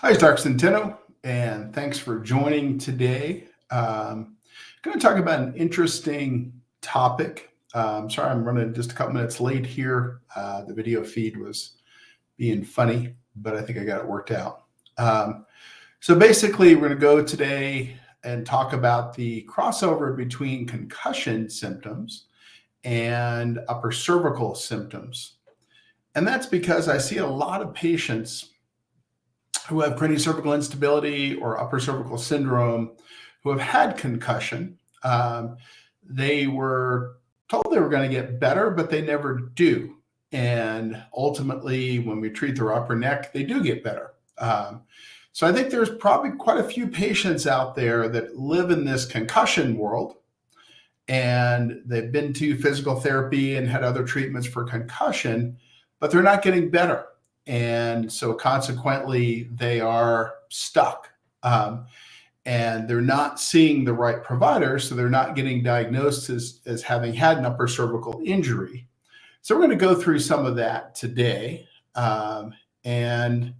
Hi, it's Dr. Centeno, and thanks for joining today. Going to talk about an interesting topic. Sorry, I'm running just a couple minutes late here. The video feed was being funny, but I think I got it worked out. So basically, we're going to go today and talk about the crossover between concussion symptoms and upper cervical symptoms. And that's because I see a lot of patients who have craniocervical instability or upper cervical syndrome who have had concussion. They were told they were going to get better, but they never do. And ultimately, when we treat their upper neck, they do get better. So I think there's probably quite a few patients out there that live in this concussion world, and they've been to physical therapy and had other treatments for concussion, but they're not getting better. And so consequently, they are stuck. And they're not seeing the right provider, so they're not getting diagnosed as having had an upper cervical injury. So we're going to go through some of that today. And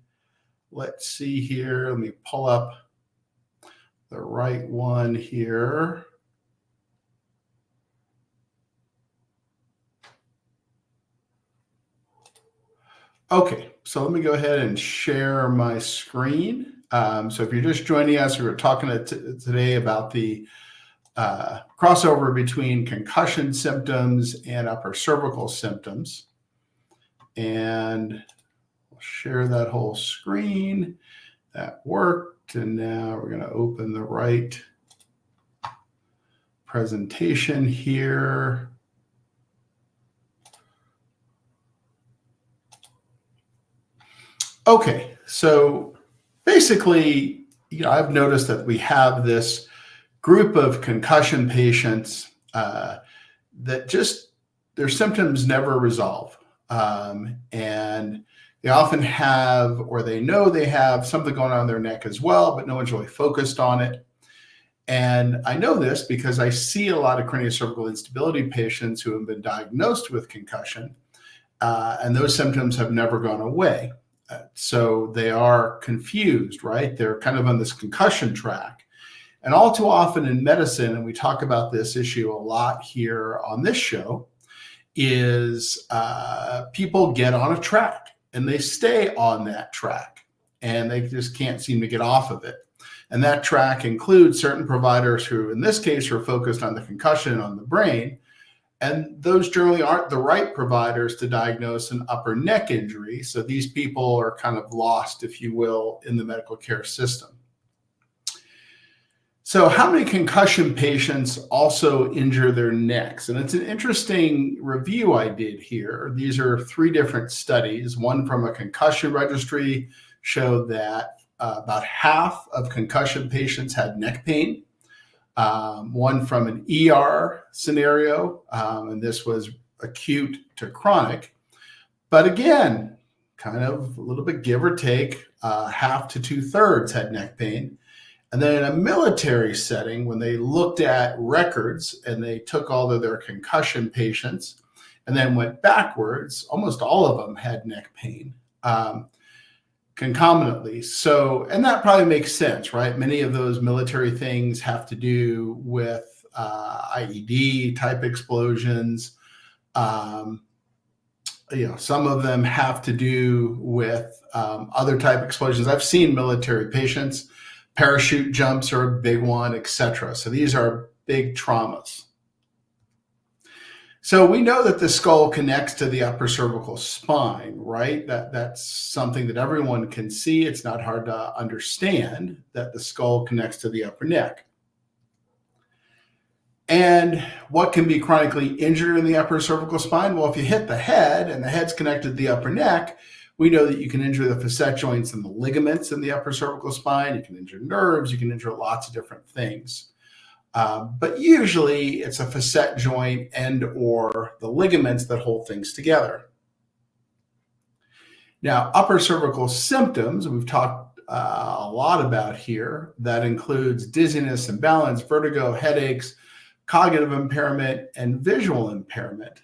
let's see here. Let me pull up the right one here. Okay, so let me go ahead and share my screen. So if you're just joining us, we're talking today about the crossover between concussion symptoms and upper cervical symptoms. And I'll share that whole screen. That worked. And now we're going to open the right presentation here. Okay, so basically, I've noticed that we have this group of concussion patients that just their symptoms never resolve. And they often have, or they know they have something going on in their neck as well, but no one's really focused on it. And I know this because I see a lot of craniocervical instability patients who have been diagnosed with concussion, and those symptoms have never gone away. So they are confused, right? They're kind of on this concussion track. And all too often in medicine, and we talk about this issue a lot here on this show, is people get on a track and they stay on that track and they just can't seem to get off of it. And that track includes certain providers who, in this case, are focused on the concussion on the brain. And those generally aren't the right providers to diagnose an upper neck injury. So these people are kind of lost, if you will, in the medical care system. So how many concussion patients also injure their necks? And it's an interesting review I did here. These are 3 different studies. One from a concussion registry showed that about half of concussion patients had neck pain. One from an ER scenario, and this was acute to chronic. But again, kind of a little bit give or take, half to 2/3 had neck pain. And then in a military setting, when they looked at records and they took all of their concussion patients and then went backwards, almost all of them had neck pain. Concomitantly. So, and that probably makes sense, right? Many of those military things have to do with IED type explosions. Some of them have to do with other type explosions. I've seen military patients, parachute jumps are a big one, etc. So these are big traumas. So we know that the skull connects to the upper cervical spine, right? That's something that everyone can see. It's not hard to understand that the skull connects to the upper neck. And what can be chronically injured in the upper cervical spine? Well, if you hit the head and the head's connected to the upper neck, we know that you can injure the facet joints and the ligaments in the upper cervical spine. You can injure nerves. You can injure lots of different things. But usually it's a facet joint and or the ligaments that hold things together. Now, upper cervical symptoms, we've talked a lot about here. That includes dizziness, imbalance, vertigo, headaches, cognitive impairment, and visual impairment,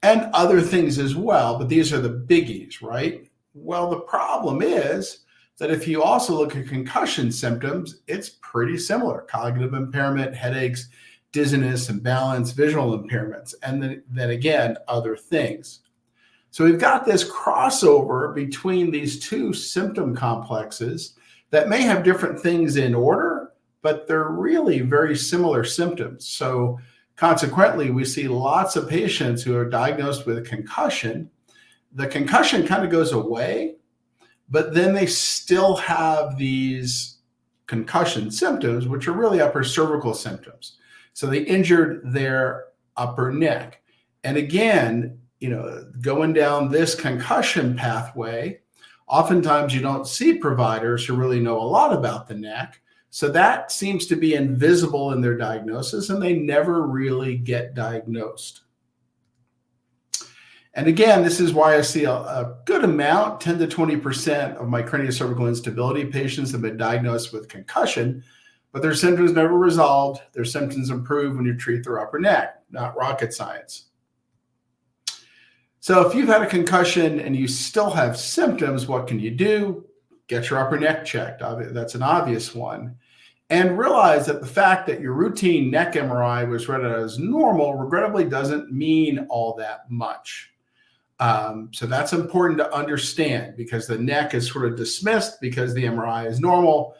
and other things as well. But these are the biggies, right? Well, the problem is that if you also look at concussion symptoms, it's pretty similar: cognitive impairment, headaches, dizziness, imbalance, visual impairments, and then again, other things. So we've got this crossover between these two symptom complexes that may have different things in order, but they're really very similar symptoms. So consequently, we see lots of patients who are diagnosed with a concussion. The concussion kind of goes away, but then they still have these concussion symptoms, which are really upper cervical symptoms. So they injured their upper neck. And again, going down this concussion pathway, oftentimes you don't see providers who really know a lot about the neck. So that seems to be invisible in their diagnosis, and they never really get diagnosed. And again, this is why I see a good amount, 10 to 20% of my craniocervical instability patients have been diagnosed with concussion, but their symptoms never resolved. Their symptoms improve when you treat their upper neck, not rocket science. So if you've had a concussion and you still have symptoms, what can you do? Get your upper neck checked. That's an obvious one. And realize that the fact that your routine neck MRI was read as normal regrettably doesn't mean all that much. So that's important to understand, because the neck is sort of dismissed because the MRI is normal,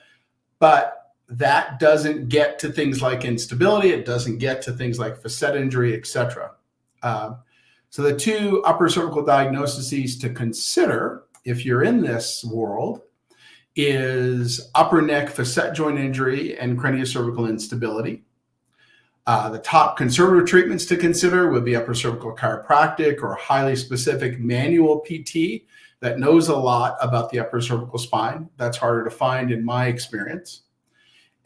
but that doesn't get to things like instability. It doesn't get to things like facet injury, etc. So the two upper cervical diagnoses to consider if you're in this world is upper neck facet joint injury and craniocervical instability. The top conservative treatments to consider would be upper cervical chiropractic or highly specific manual PT that knows a lot about the upper cervical spine. That's harder to find in my experience.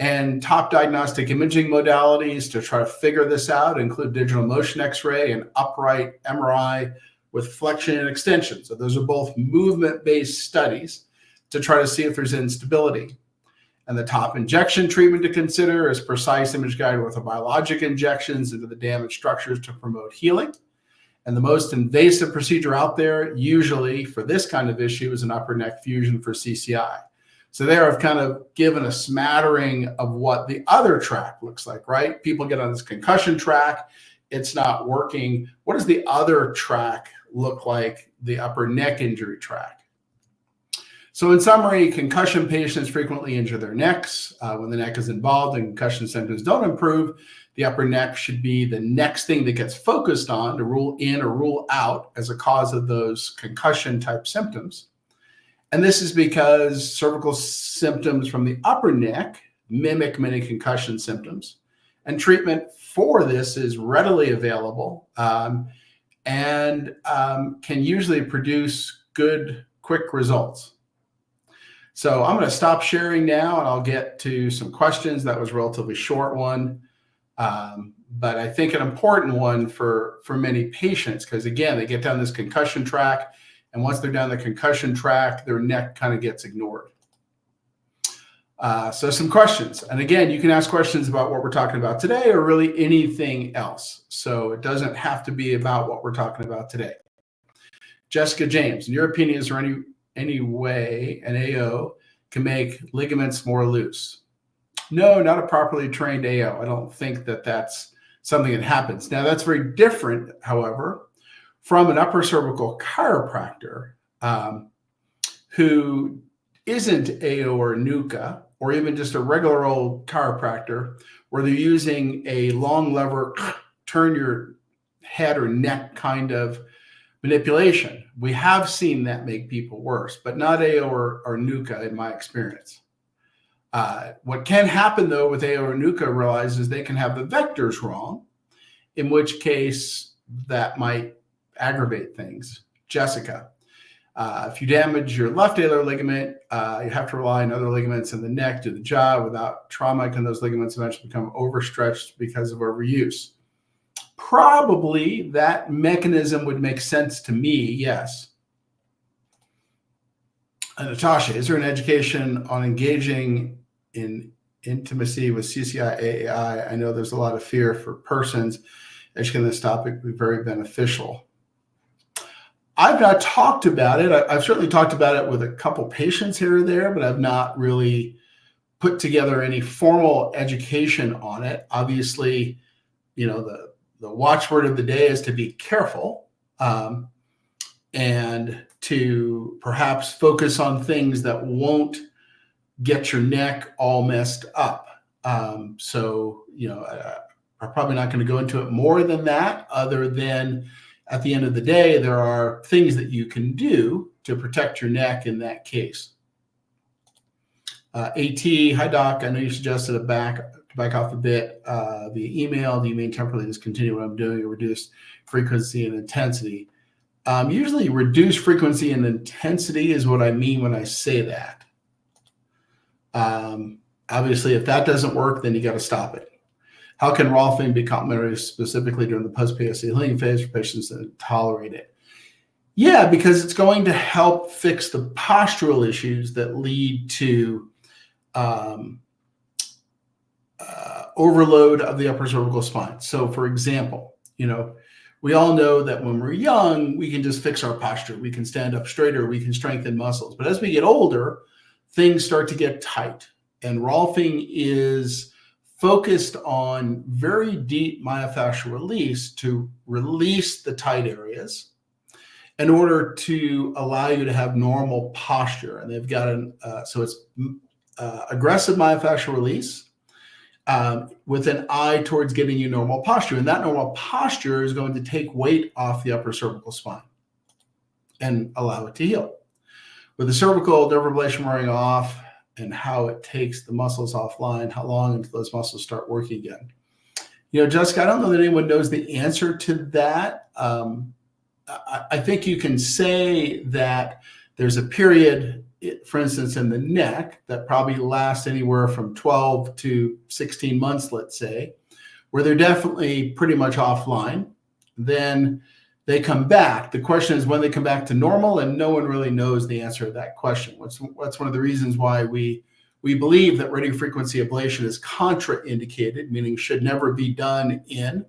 And top diagnostic imaging modalities to try to figure this out include digital motion X-ray and upright MRI with flexion and extension. So those are both movement-based studies to try to see if there's instability. And the top injection treatment to consider is precise image-guided orthobiologic injections into the damaged structures to promote healing. And the most invasive procedure out there, usually for this kind of issue, is an upper neck fusion for CCI. So there I've kind of given a smattering of what the other track looks like, right? People get on this concussion track, it's not working. What does the other track look like, the upper neck injury track? So in summary, concussion patients frequently injure their necks. When the neck is involved and concussion symptoms don't improve, the upper neck should be the next thing that gets focused on to rule in or rule out as a cause of those concussion type symptoms. And this is because cervical symptoms from the upper neck mimic many concussion symptoms. And treatment for this is readily available and can usually produce good, quick results. So I'm going to stop sharing now and I'll get to some questions. That was a relatively short one, but I think an important one for many patients, because again, they get down this concussion track, and once they're down the concussion track, their neck kind of gets ignored. So some questions. And again, you can ask questions about what we're talking about today or really anything else. So it doesn't have to be about what we're talking about today. Jessica James, in your opinion, is there any way an AO can make ligaments more loose? No, not a properly trained AO. I don't think that that's something that happens. Now, that's very different, however, from an upper cervical chiropractor who isn't AO or NUCA, or even just a regular old chiropractor where they're using a long lever, turn your head or neck kind of manipulation. We have seen that make people worse, but not AO or NUCA in my experience. What can happen though with AO or NUCA, realizes they can have the vectors wrong, in which case that might aggravate things. Jessica, if you damage your left alar ligament, you have to rely on other ligaments in the neck to do the job. Without trauma, can those ligaments eventually become overstretched because of overuse? Probably that mechanism would make sense to me, yes. Natasha, is there an education on engaging in intimacy with CCI, AAI? I know there's a lot of fear for persons. Educating this topic would be very beneficial. I've not talked about it. I've certainly talked about it with a couple patients here or there, but I've not really put together any formal education on it. Obviously, the watchword of the day is to be careful, and to perhaps focus on things that won't get your neck all messed up. I'm probably not going to go into it more than that, other than at the end of the day, there are things that you can do to protect your neck in that case. AT, hi doc, I know you suggested to back off a bit via email. Do you mean temporarily discontinue what I'm doing or reduce frequency and intensity? Usually reduce frequency and intensity is what I mean when I say that. Obviously, if that doesn't work, then you got to stop it. How can rolfing be complementary specifically during the post-PSA healing phase for patients that tolerate it? Yeah, because it's going to help fix the postural issues that lead to overload of the upper cervical spine. So for example, we all know that when we're young, we can just fix our posture. We can stand up straighter, we can strengthen muscles. But as we get older, things start to get tight. And rolfing is focused on very deep myofascial release to release the tight areas in order to allow you to have normal posture. And they've got aggressive myofascial release with an eye towards getting you normal posture. And that normal posture is going to take weight off the upper cervical spine and allow it to heal. With the cervical nerve ablation wearing off and how it takes the muscles offline, how long until those muscles start working again? Jessica, I don't know that anyone knows the answer to that. I think you can say that there's a period, for instance, in the neck that probably lasts anywhere from 12 to 16 months, let's say, where they're definitely pretty much offline. Then they come back. The question is when they come back to normal, and no one really knows the answer to that question. That's one of the reasons why we believe that radiofrequency ablation is contraindicated, meaning should never be done in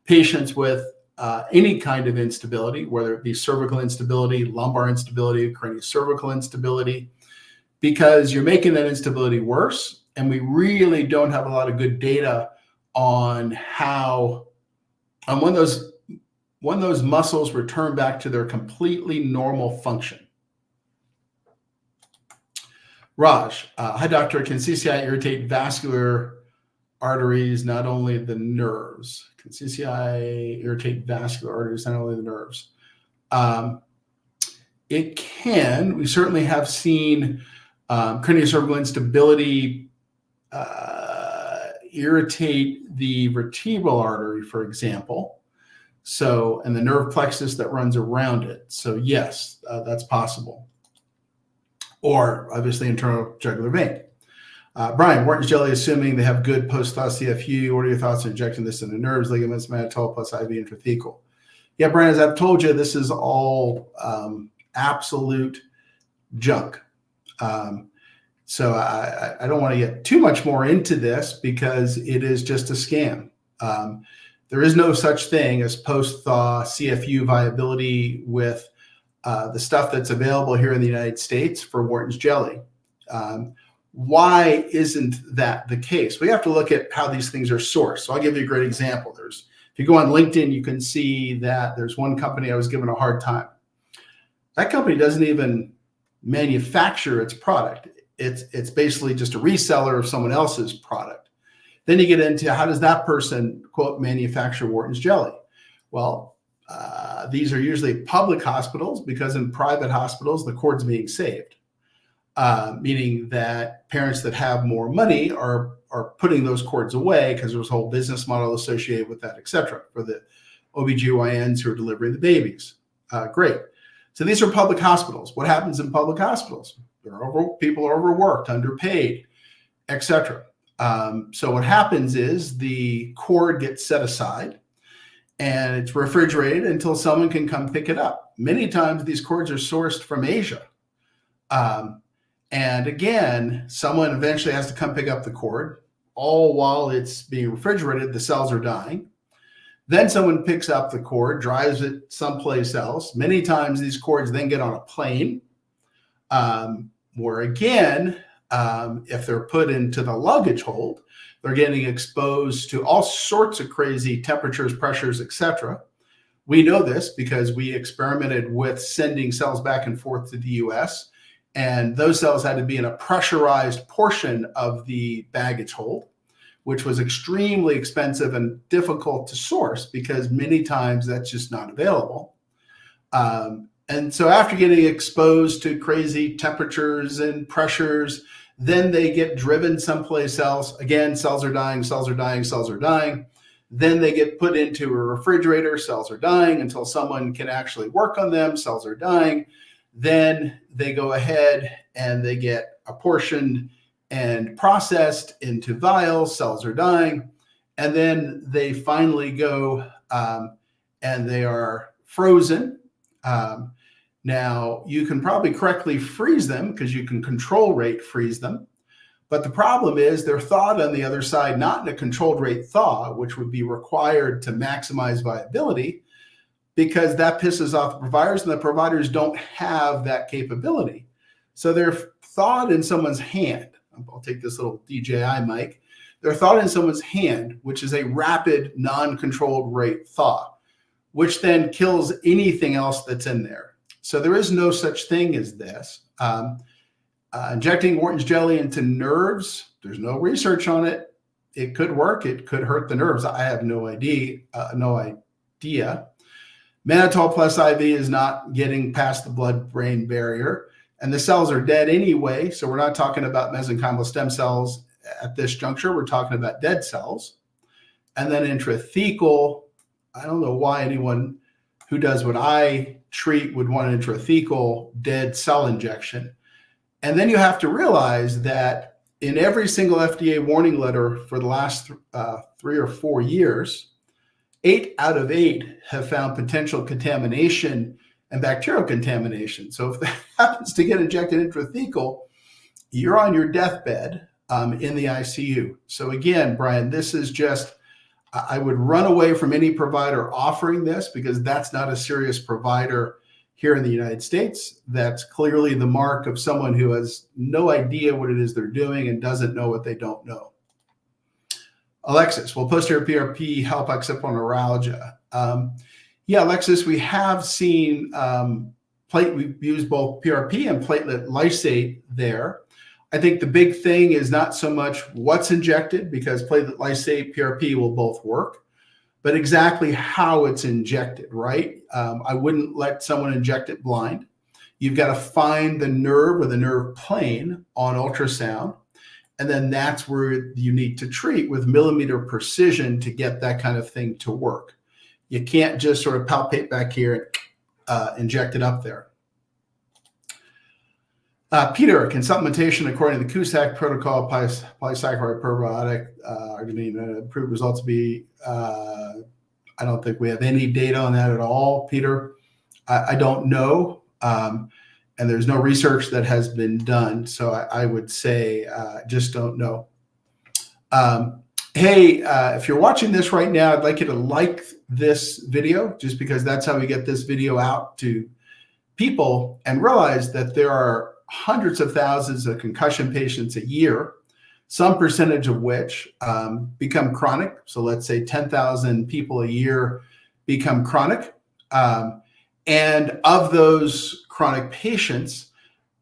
patients with any kind of instability, whether it be cervical instability, lumbar instability, craniocervical instability, because you're making that instability worse. And we really don't have a lot of good data on when those muscles return back to their completely normal function. Raj, hi doctor, can CCI irritate vascular arteries, not only the nerves? Can CCI irritate vascular arteries, not only the nerves? It can. We certainly have seen craniocervical instability irritate the vertebral artery, for example. And the nerve plexus that runs around it. So yes, that's possible. Or obviously internal jugular vein. Brian, Wharton's jelly, assuming they have good post-thaw CFU, what are your thoughts on injecting this into nerves, ligaments, mannitol plus IV intrathecal? Yeah, Brian, as I've told you, this is all absolute junk. So I don't want to get too much more into this because it is just a scam. There is no such thing as post-thaw CFU viability with the stuff that's available here in the United States for Wharton's jelly. Why isn't that the case? We have to look at how these things are sourced. So I'll give you a great example. If you go on LinkedIn, you can see that there's one company I was given a hard time. That company doesn't even manufacture its product. It's basically just a reseller of someone else's product. Then you get into how does that person, quote, manufacture Wharton's jelly? Well, these are usually public hospitals because in private hospitals, the cord's being saved. Meaning that parents that have more money are putting those cords away because there's a whole business model associated with that, et cetera, for the OBGYNs who are delivering the babies. Great. So these are public hospitals. What happens in public hospitals? People are overworked, underpaid, et cetera. So what happens is the cord gets set aside and it's refrigerated until someone can come pick it up. Many times these cords are sourced from Asia. And again, someone eventually has to come pick up the cord. All while it's being refrigerated, the cells are dying. Then someone picks up the cord, drives it someplace else. Many times these cords then get on a plane, where again, if they're put into the luggage hold, they're getting exposed to all sorts of crazy temperatures, pressures, etc. We know this because we experimented with sending cells back and forth to the US, and those cells had to be in a pressurized portion of the baggage hold, which was extremely expensive and difficult to source because many times that's just not available. And so after getting exposed to crazy temperatures and pressures, then they get driven someplace else. Again, cells are dying, cells are dying, cells are dying. Then they get put into a refrigerator, cells are dying until someone can actually work on them, cells are dying. Then they go ahead and they get apportioned and processed into vials, cells are dying. And then they finally go and they are frozen. Now, you can probably correctly freeze them because you can control rate freeze them. But the problem is they're thawed on the other side, not in a controlled rate thaw, which would be required to maximize viability, because that pisses off the providers, and the providers don't have that capability. So they're thawed in someone's hand. I'll take this little DJI mic. They're thawed in someone's hand, which is a rapid, non-controlled rate thaw, which then kills anything else that's in there. So there is no such thing as this. Injecting Wharton's jelly into nerves, there's no research on it. It could work. It could hurt the nerves. I have no idea. Mannitol plus IV is not getting past the blood-brain barrier, and the cells are dead anyway. So we're not talking about mesenchymal stem cells at this juncture. We're talking about dead cells. And then intrathecal, I don't know why anyone who does what I treat would want an intrathecal dead cell injection. And then you have to realize that in every single FDA warning letter for the last 3 or 4 years, 8 out of 8 have found potential contamination and bacterial contamination. So if that happens to get injected intrathecal, you're on your deathbed in the ICU. So again, Brian, this is just, I would run away from any provider offering this because that's not a serious provider here in the United States. That's clearly the mark of someone who has no idea what it is they're doing and doesn't know what they don't know. Alexis, will posterior PRP help occipital neuralgia? Yeah, Alexis, we have seen we've used both PRP and platelet lysate there. I think the big thing is not so much what's injected, because platelet lysate, PRP will both work, but exactly how it's injected, right? I wouldn't let someone inject it blind. You've got to find the nerve or the nerve plane on ultrasound, and then that's where you need to treat with millimeter precision to get that kind of thing to work. You can't just sort of palpate back here and inject it up there. Peter, can supplementation according to the Cusack protocol, polysaccharide probiotic, arginine, improved results be? I don't think we have any data on that at all, Peter. I don't know. And there's no research that has been done. So I would say just don't know. Hey, if you're watching this right now, I'd like you to like this video, just because that's how we get this video out to people, and realize that there are hundreds of thousands of concussion patients a year, some percentage of which become chronic. So let's say 10,000 people a year become chronic. And of those chronic patients,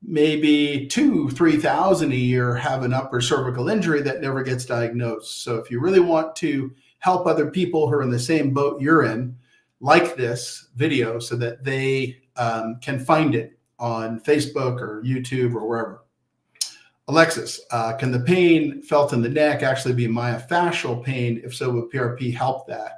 maybe 2,000-3,000 a year have an upper cervical injury that never gets diagnosed. So if you really want to help other people who are in the same boat you're in, like this video so that they can find it on Facebook or YouTube or wherever. Alexis, can the pain felt in the neck actually be myofascial pain? If so, would PRP help that?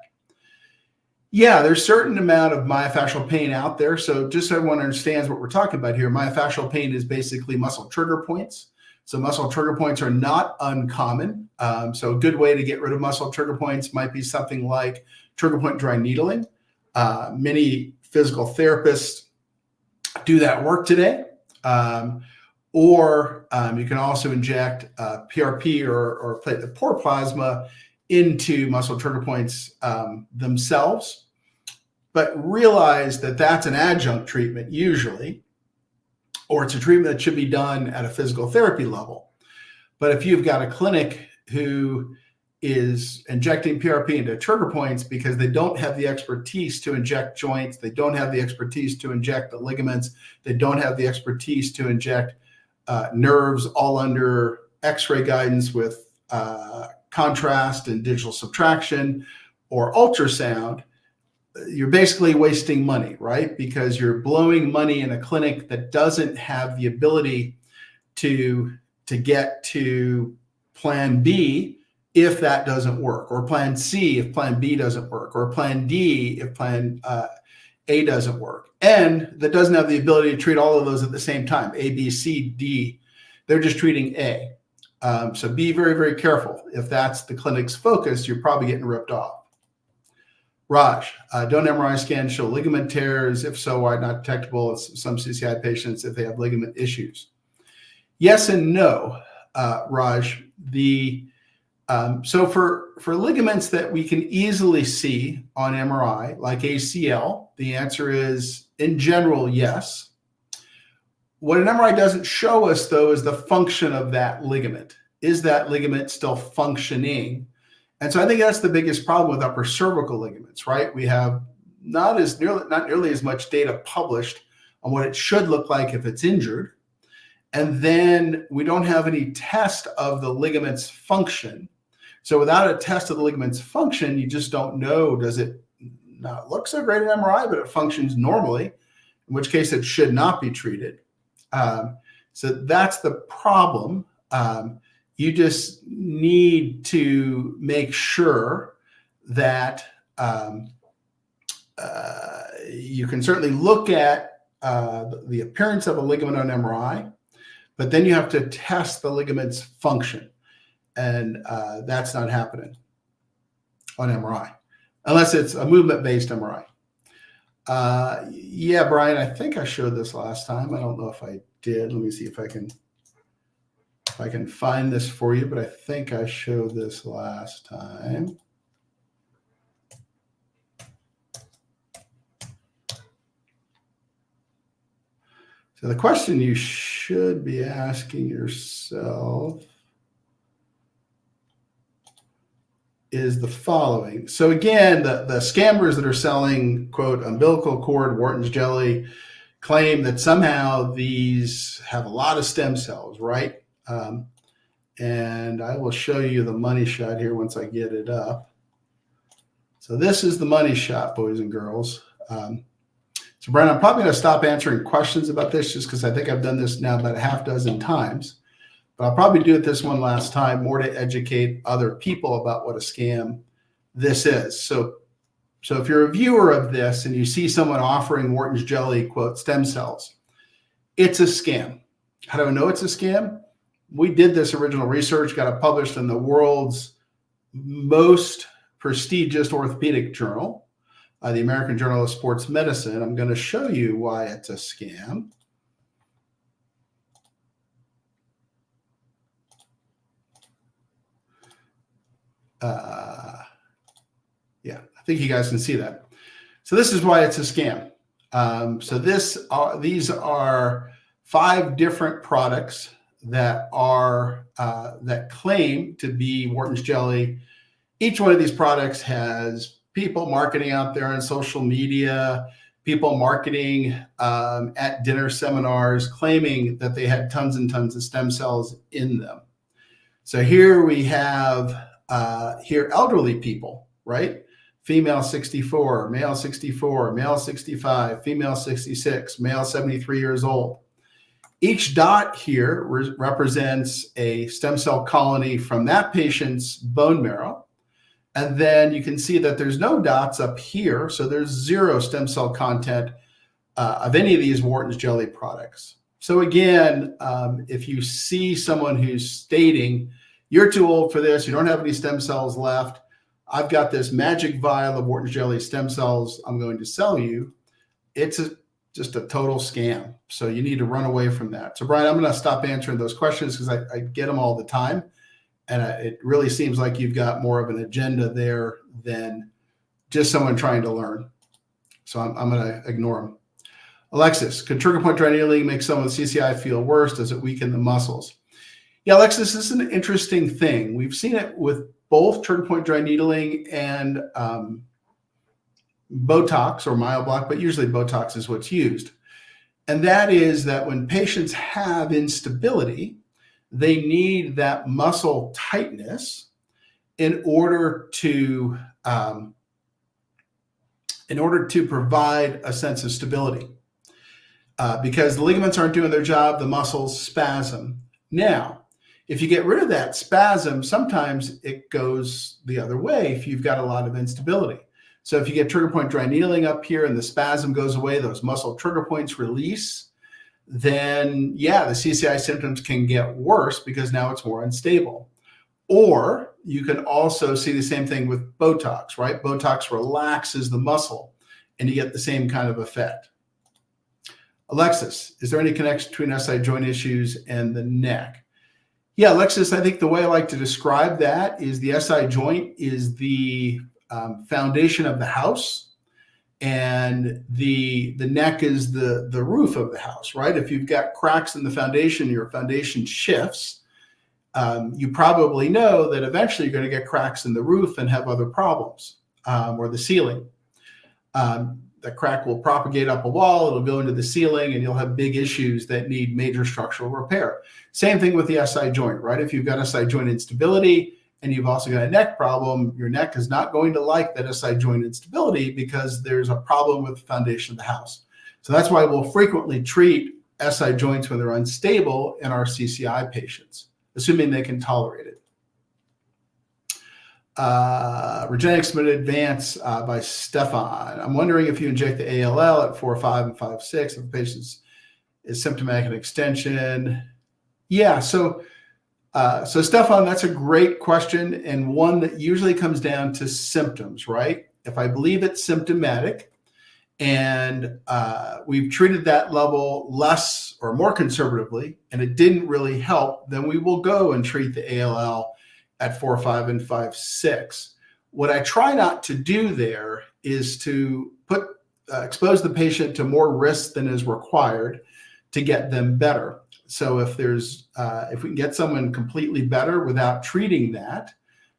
Yeah, there's a certain amount of myofascial pain out there. So just so everyone understands what we're talking about here, myofascial pain is basically muscle trigger points. So muscle trigger points are not uncommon. So a good way to get rid of muscle trigger points might be something like trigger point dry needling. Many physical therapists do that work today. Or you can also inject PRP or platelet pore plasma into muscle trigger points themselves, but realize that that's an adjunct treatment usually, or it's a treatment that should be done at a physical therapy level. But if you've got a clinic who is injecting PRP into trigger points because they don't have the expertise to inject joints, they don't have the expertise to inject the ligaments, they don't have the expertise to inject nerves, all under X-ray guidance with contrast and digital subtraction or ultrasound, you're basically wasting money, right? Because you're blowing money in a clinic that doesn't have the ability to get to plan B if that doesn't work, or plan C if plan B doesn't work, or plan D if plan A doesn't work, and that doesn't have the ability to treat all of those at the same time, A, B, C, D. They're just treating A. So be very, very careful. If that's the clinic's focus, you're probably getting ripped off. Raj, don't MRI scans show ligament tears? If so, why not detectable in some CCI patients if they have ligament issues? Yes and no, Raj. So for ligaments that we can easily see on MRI, like ACL, the answer is, in general, yes. What an MRI doesn't show us, though, is the function of that ligament. Is that ligament still functioning? And so I think that's the biggest problem with upper cervical ligaments, right? We have not nearly as much data published on what it should look like if it's injured. And then we don't have any test of the ligament's function. So without a test of the ligament's function, you just don't know, does it not look so great in MRI, but it functions normally, in which case it should not be treated. So that's the problem. You just need to make sure that you can certainly look at the appearance of a ligament on MRI, but then you have to test the ligament's function. And that's not happening on MRI, unless it's a movement-based MRI. Yeah, Brian, I think I showed this last time. I don't know if I did. Let me see if I can find this for you, but I think I showed this last time. So the question you should be asking yourself is the following. So again, the scammers that are selling, quote, umbilical cord Wharton's jelly claim that somehow these have a lot of stem cells, right? And I will show you the money shot here once I get it up. So this is the money shot, boys and girls. So Brian, I'm probably going to stop answering questions about this just because I think I've done this now about a half dozen times. But I'll probably do it this one last time, more to educate other people about what a scam this is. So if you're a viewer of this and you see someone offering Wharton's jelly, quote, stem cells, it's a scam. How do I know it's a scam? We did this original research, got it published in the world's most prestigious orthopedic journal, the American Journal of Sports Medicine. I'm going to show you why it's a scam. Yeah, I think you guys can see that. So this is why it's a scam. So these are 5 different products that are that claim to be Wharton's jelly. Each one of these products has people marketing out there on social media, people marketing at dinner seminars, claiming that they had tons and tons of stem cells in them. So here we have here elderly people, right? Female 64, male 64, male 65, female 66, male 73 years old. Each dot here represents a stem cell colony from that patient's bone marrow. And then you can see that there's no dots up here. So there's 0 stem cell content of any of these Wharton's jelly products. So again, if you see someone who's stating, you're too old for this, you don't have any stem cells left, I've got this magic vial of Wharton's jelly stem cells I'm going to sell you, it's just a total scam. So you need to run away from that. So Brian, I'm going to stop answering those questions because I get them all the time. And it really seems like you've got more of an agenda there than just someone trying to learn. So I'm going to ignore them. Alexis, could trigger point dry needling make someone with CCI feel worse? Does it weaken the muscles? Yeah, Alexis, this is an interesting thing. We've seen it with both trigger point dry needling and Botox or MyoBlock, but usually Botox is what's used. And that is that when patients have instability, they need that muscle tightness in order to provide a sense of stability. Because the ligaments aren't doing their job, the muscles spasm. Now, if you get rid of that spasm, sometimes it goes the other way if you've got a lot of instability. So if you get trigger point dry needling up here and the spasm goes away, those muscle trigger points release, then yeah, the CCI symptoms can get worse because now it's more unstable. Or you can also see the same thing with Botox, right? Botox relaxes the muscle and you get the same kind of effect. Alexis, is there any connection between SI joint issues and the neck? Yeah, Alexis, I think the way I like to describe that is the SI joint is the foundation of the house, and the neck is the roof of the house, right? If you've got cracks in the foundation, your foundation shifts, you probably know that eventually you're going to get cracks in the roof and have other problems, or the ceiling. The crack will propagate up a wall, it'll go into the ceiling, and you'll have big issues that need major structural repair. Same thing with the SI joint, right? If you've got SI joint instability and you've also got a neck problem, your neck is not going to like that SI joint instability because there's a problem with the foundation of the house. So that's why we'll frequently treat SI joints when they're unstable in our CCI patients, assuming they can tolerate it. Regenetics submitted advance by Stefan. I'm wondering if you inject the ALL at 4.5 and 5.6 if the patient is symptomatic and extension. Yeah, so Stefan, that's a great question, and one that usually comes down to symptoms, right? If I believe it's symptomatic and we've treated that level less or more conservatively and it didn't really help, then we will go and treat the ALL at 4.5 and 5.6. What I try not to do there is to expose the patient to more risk than is required to get them better. So if we can get someone completely better without treating that,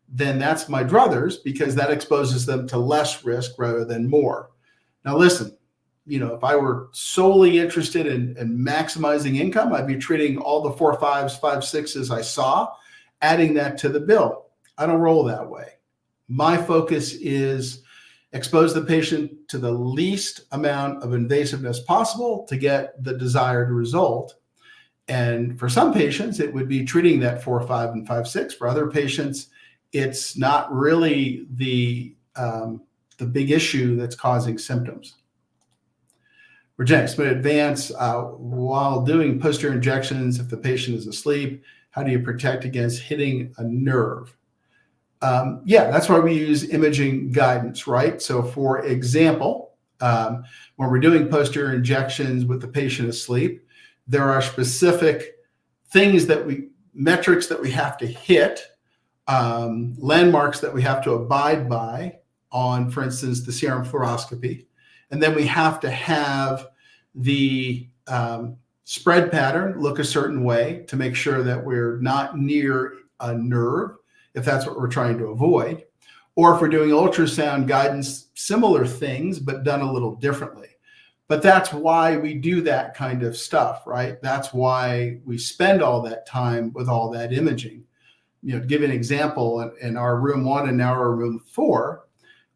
then that's my druthers, because that exposes them to less risk rather than more. Now listen, if I were solely interested in maximizing income, I'd be treating all the 4.5s, 5.6s I saw, adding that to the bill. I don't roll that way. My focus is expose the patient to the least amount of invasiveness possible to get the desired result. And for some patients, it would be treating that 4.5 and 5.6. For other patients, it's not really the big issue that's causing symptoms. Regenetics, but advance while doing posterior injections, if the patient is asleep, how do you protect against hitting a nerve? Yeah, that's why we use imaging guidance, right? So for example, when we're doing posterior injections with the patient asleep, there are specific metrics that we have to hit, landmarks that we have to abide by on, for instance, the serum fluoroscopy. And then we have to have the spread pattern look a certain way to make sure that we're not near a nerve, if that's what we're trying to avoid. Or if we're doing ultrasound guidance, similar things, but done a little differently. But that's why we do that kind of stuff, right? That's why we spend all that time with all that imaging. To give you an example, in our room 1 and now our room 4,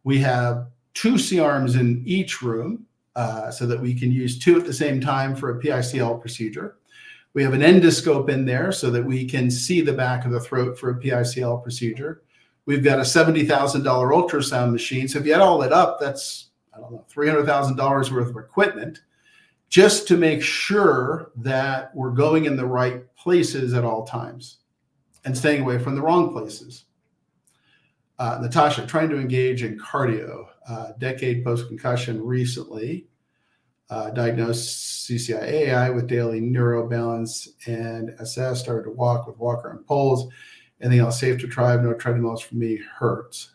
we have 2 C-arms in each room so that we can use 2 at the same time for a PICL procedure. We have an endoscope in there so that we can see the back of the throat for a PICL procedure. We've got a $70,000 ultrasound machine. So if you add all that up, that's, I don't know, $300,000 worth of equipment just to make sure that we're going in the right places at all times and staying away from the wrong places. Natasha, trying to engage in cardio, decade post-concussion recently, diagnosed CCI-AI with daily neurobalance and SS, started to walk with walker and poles. Anything else safe to try? No treadmills for me, hurts.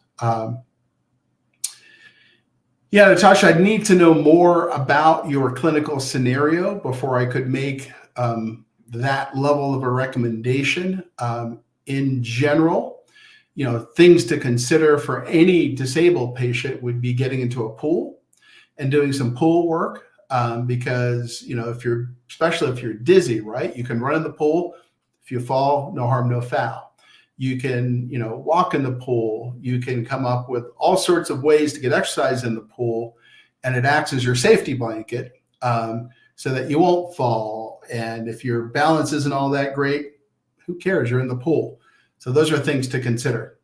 Yeah, Natasha, I'd need to know more about your clinical scenario before I could make that level of a recommendation. In general, things to consider for any disabled patient would be getting into a pool and doing some pool work, because, especially if you're dizzy, right? You can run in the pool. If you fall, no harm, no foul. You can, walk in the pool. You can come up with all sorts of ways to get exercise in the pool, and it acts as your safety blanket, so that you won't fall. And if your balance isn't all that great, who cares? You're in the pool. So those are things to consider.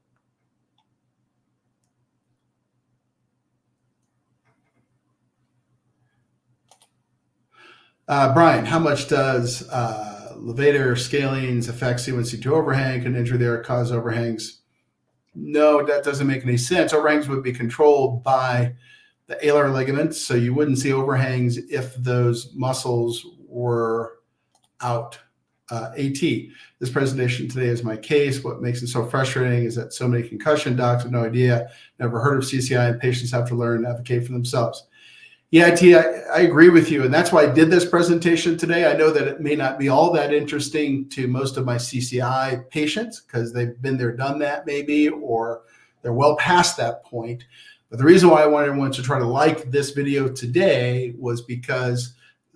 Brian, how much does levator scalenes affect C1C2 overhang? Can injury there cause overhangs? No, that doesn't make any sense. Overhangs would be controlled by the alar ligaments, so you wouldn't see overhangs if those muscles were out. AT, this presentation today is my case. What makes it so frustrating is that so many concussion docs have no idea, never heard of CCI, and patients have to learn and advocate for themselves. Yeah, T, I agree with you. And that's why I did this presentation today. I know that it may not be all that interesting to most of my CCI patients because they've been there, done that maybe, or they're well past that point. But the reason why I wanted everyone to try to like this video today was because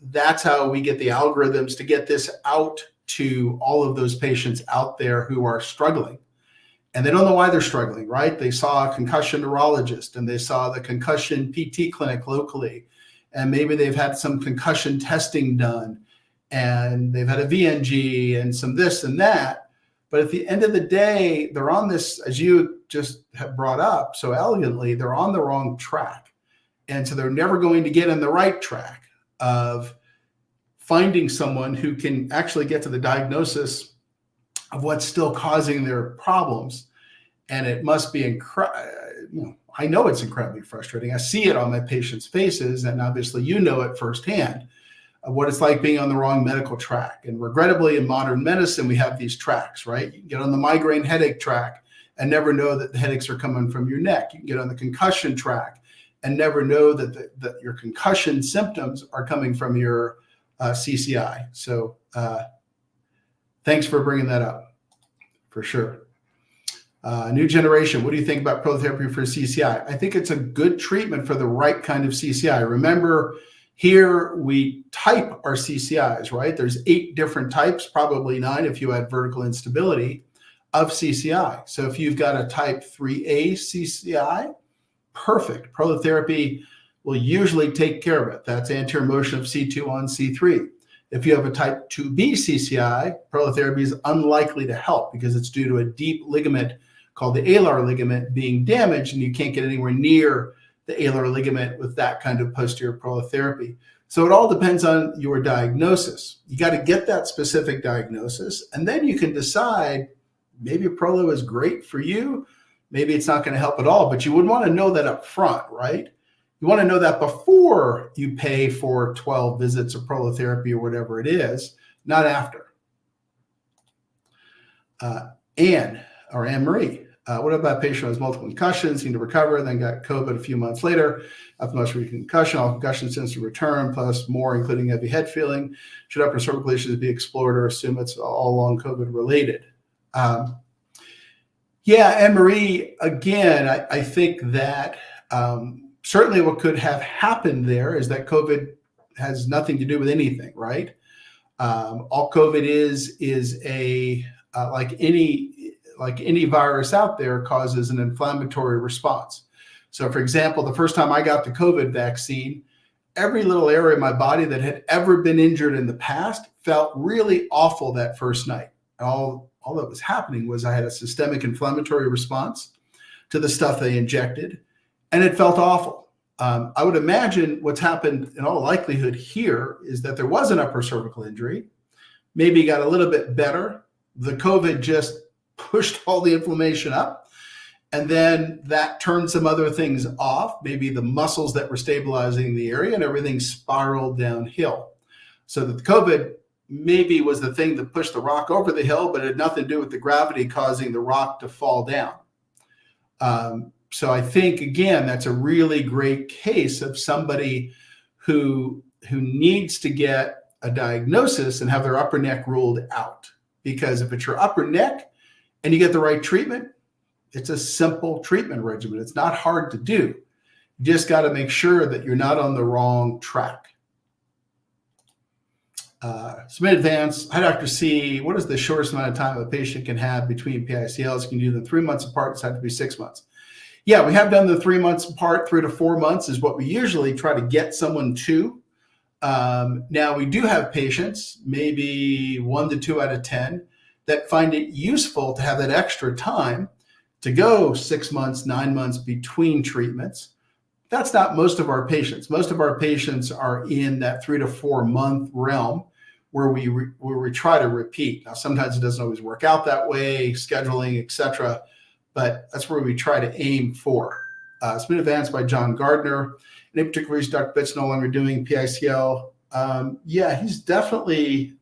that's how we get the algorithms to get this out to all of those patients out there who are struggling. And they don't know why they're struggling, right? They saw a concussion neurologist and they saw the concussion PT clinic locally, and maybe they've had some concussion testing done and they've had a VNG and some this and that. But at the end of the day, they're on this, as you just have brought up so elegantly, they're on the wrong track. And so they're never going to get on the right track of finding someone who can actually get to the diagnosis of what's still causing their problems. And it must be I know it's incredibly frustrating. I see it on my patients' faces, and obviously you know it firsthand of what it's like being on the wrong medical track. And regrettably, in modern medicine, we have these tracks, right? You can get on the migraine headache track and never know that the headaches are coming from your neck. You can get on the concussion track and never know that your concussion symptoms are coming from your CCI. So thanks for bringing that up, for sure. New generation, what do you think about prolotherapy for CCI? I think it's a good treatment for the right kind of CCI. Remember, here we type our CCIs, right? There's 8 different types, probably 9 if you add vertical instability of CCI. So if you've got a type 3A CCI, perfect. Prolotherapy will usually take care of it. That's anterior motion of C2 on C3. If you have a type 2B CCI, prolotherapy is unlikely to help because it's due to a deep ligament called the alar ligament being damaged, and you can't get anywhere near the alar ligament with that kind of posterior prolotherapy. So it all depends on your diagnosis. You got to get that specific diagnosis, and then you can decide maybe prolo is great for you, maybe it's not going to help at all, but you would want to know that up front, right? You want to know that before you pay for 12 visits of prolotherapy or whatever it is, not after. Anne-Marie, what about a patient who has multiple concussions, seemed to recover, then got COVID a few months later? After most concussion, all concussion symptoms return, plus more, including heavy head feeling. Should upper cervical issues be explored or assume it's all long COVID related? Yeah, Anne-Marie, again, I think that certainly what could have happened there is that COVID has nothing to do with anything, right? All COVID is a like any virus out there, causes an inflammatory response. So for example, the first time I got the COVID vaccine, every little area of my body that had ever been injured in the past felt really awful that first night. All that was happening was I had a systemic inflammatory response to the stuff they injected, and it felt awful. I would imagine what's happened in all likelihood here is that there was an upper cervical injury, maybe got a little bit better. The COVID just pushed all the inflammation up, and then that turned some other things off, maybe the muscles that were stabilizing the area, and everything spiraled downhill. So that the COVID maybe was the thing that pushed the rock over the hill, but it had nothing to do with the gravity causing the rock to fall down. So I think, again, that's a really great case of somebody who needs to get a diagnosis and have their upper neck ruled out. Because if it's your upper neck and you get the right treatment, it's a simple treatment regimen. It's not hard to do. You just got to make sure that you're not on the wrong track. Submit advance. Hi, Dr. C. What is the shortest amount of time a patient can have between PICLs? Can you do them 3 months apart? Does it have to be 6 months? Yeah, we have done the 3 months apart. 3 to 4 months is what we usually try to get someone to. Now, we do have patients, maybe 1 to 2 out of 10, that find it useful to have that extra time to go 6 months, 9 months between treatments. That's not most of our patients. Most of our patients are in that 3 to 4 month realm where we try to repeat. Now, sometimes it doesn't always work out that way, scheduling, etc., but that's where we try to aim for. It's been advanced by John Gardner. In particular, is Dr. Bitts no longer doing PICL? Yeah, he's definitely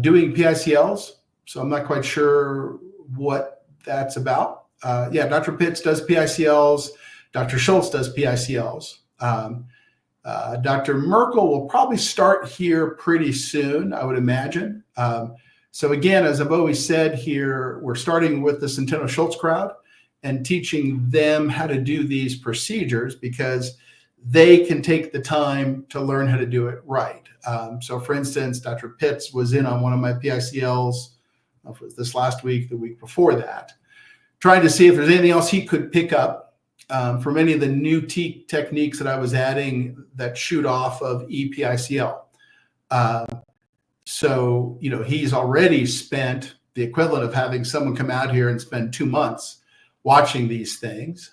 doing PICLs, so I'm not quite sure what that's about. Yeah, Dr. Pitts does PICLs. Dr. Schultz does PICLs. Dr. Merkel will probably start here pretty soon, I would imagine. So again, as I've always said here, we're starting with the Centeno Schultz crowd and teaching them how to do these procedures because they can take the time to learn how to do it right. So for instance, Dr. Pitts was in on one of my PICLs, I don't know if it was this last week, the week before that, trying to see if there's anything else he could pick up from any of the new techniques that I was adding that shoot off of ePICL. So, you know, he's already spent the equivalent of having someone come out here and spend 2 months watching these things.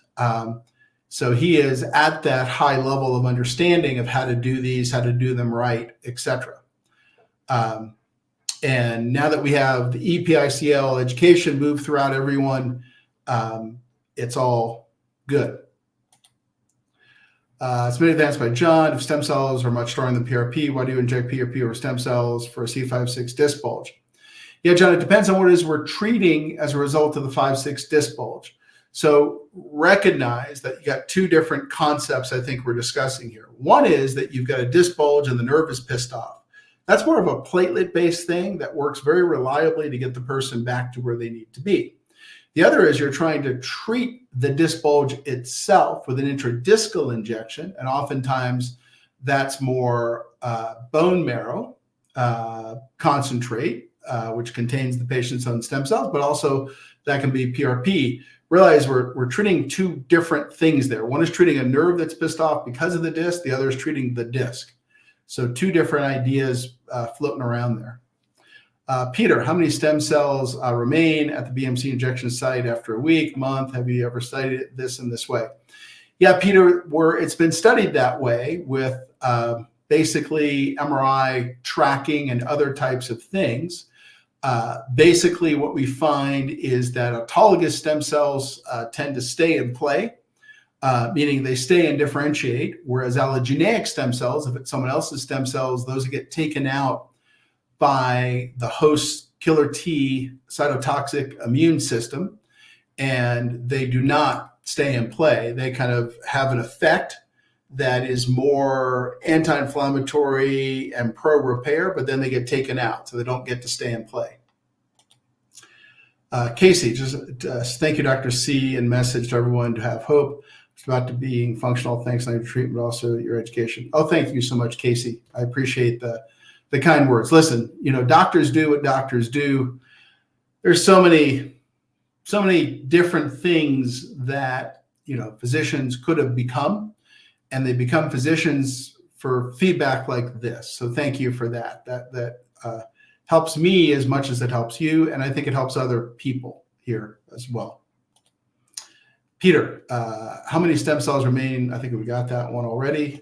So he is at that high level of understanding of how to do these, how to do them right, etc. And now that we have the ePICL education move throughout everyone, it's all good. It's been advanced by John. If stem cells are much stronger than PRP, why do you inject PRP or stem cells for a C5-6 disc bulge? Yeah, John, it depends on what it is we're treating as a result of the 5-6 disc bulge. So recognize that you got 2 different concepts I think we're discussing here. One is that you've got a disc bulge and the nerve is pissed off. That's more of a platelet-based thing that works very reliably to get the person back to where they need to be. The other is you're trying to treat the disc bulge itself with an intradiscal injection, and oftentimes that's more bone marrow concentrate, which contains the patient's own stem cells, but also that can be PRP. Realize we're treating 2 different things there. One is treating a nerve that's pissed off because of the disc. The other is treating the disc. So 2 different ideas floating around there. Peter, how many stem cells remain at the BMC injection site after a week, month? Have you ever studied this in this way? Yeah, Peter, it's been studied that way with basically MRI tracking and other types of things. Basically, what we find is that autologous stem cells tend to stay in play, meaning they stay and differentiate, whereas allogeneic stem cells, if it's someone else's stem cells, those get taken out by the host killer T cytotoxic immune system, and they do not stay in play. They kind of have an effect that is more anti-inflammatory and pro-repair, but then they get taken out, so they don't get to stay in play. Casey, just thank you, Dr. C, and message to everyone to have hope. It's about to being functional. Thanks on your treatment, but also your education. Oh, thank you so much, Casey. I appreciate the kind words. Listen, you know, doctors do what doctors do. There's so many different things that, you know, physicians could have become, and they become physicians for feedback like this. So thank you for that. That helps me as much as it helps you, and I think it helps other people here as well. Peter, how many stem cells remain? I think we got that one already.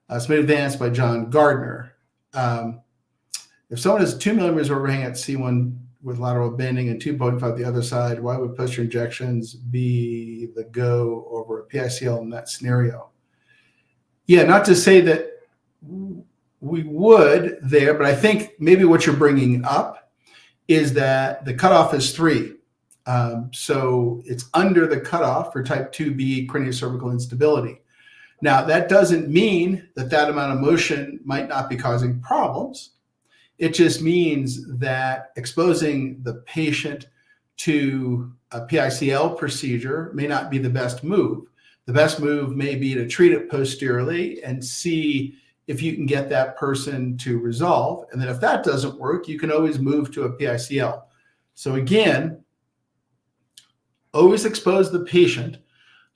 It's been advanced by John Gardner. If someone has 2 millimeters overhang at C1 with lateral bending and 2.5 the other side, why would posterior injections be the go over a PICL in that scenario? Yeah, not to say that we would there, but I think maybe what you're bringing up is that the cutoff is 3. So it's under the cutoff for type 2B craniocervical instability. Now, that doesn't mean that that amount of motion might not be causing problems. It just means that exposing the patient to a PICL procedure may not be the best move. The best move may be to treat it posteriorly and see if you can get that person to resolve. And then if that doesn't work, you can always move to a PICL. So again, always expose the patient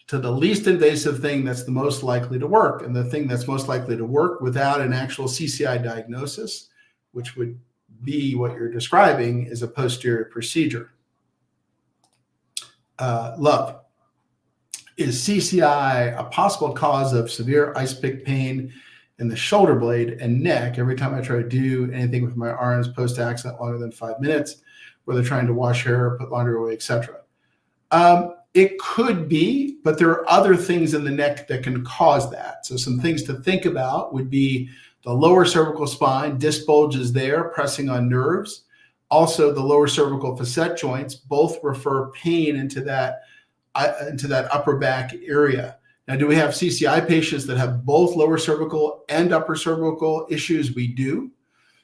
to the least invasive thing that's the most likely to work. And the thing that's most likely to work without an actual CCI diagnosis, which would be what you're describing, is a posterior procedure. Love. Is CCI a possible cause of severe ice pick pain in the shoulder blade and neck every time I try to do anything with my arms post-accident longer than 5 minutes, where they're trying to wash hair, put laundry away, etc.? It could be, but there are other things in the neck that can cause that. So some things to think about would be the lower cervical spine, disc bulges there, pressing on nerves. Also, the lower cervical facet joints both refer pain into that upper back area. Now, do we have CCI patients that have both lower cervical and upper cervical issues? We do.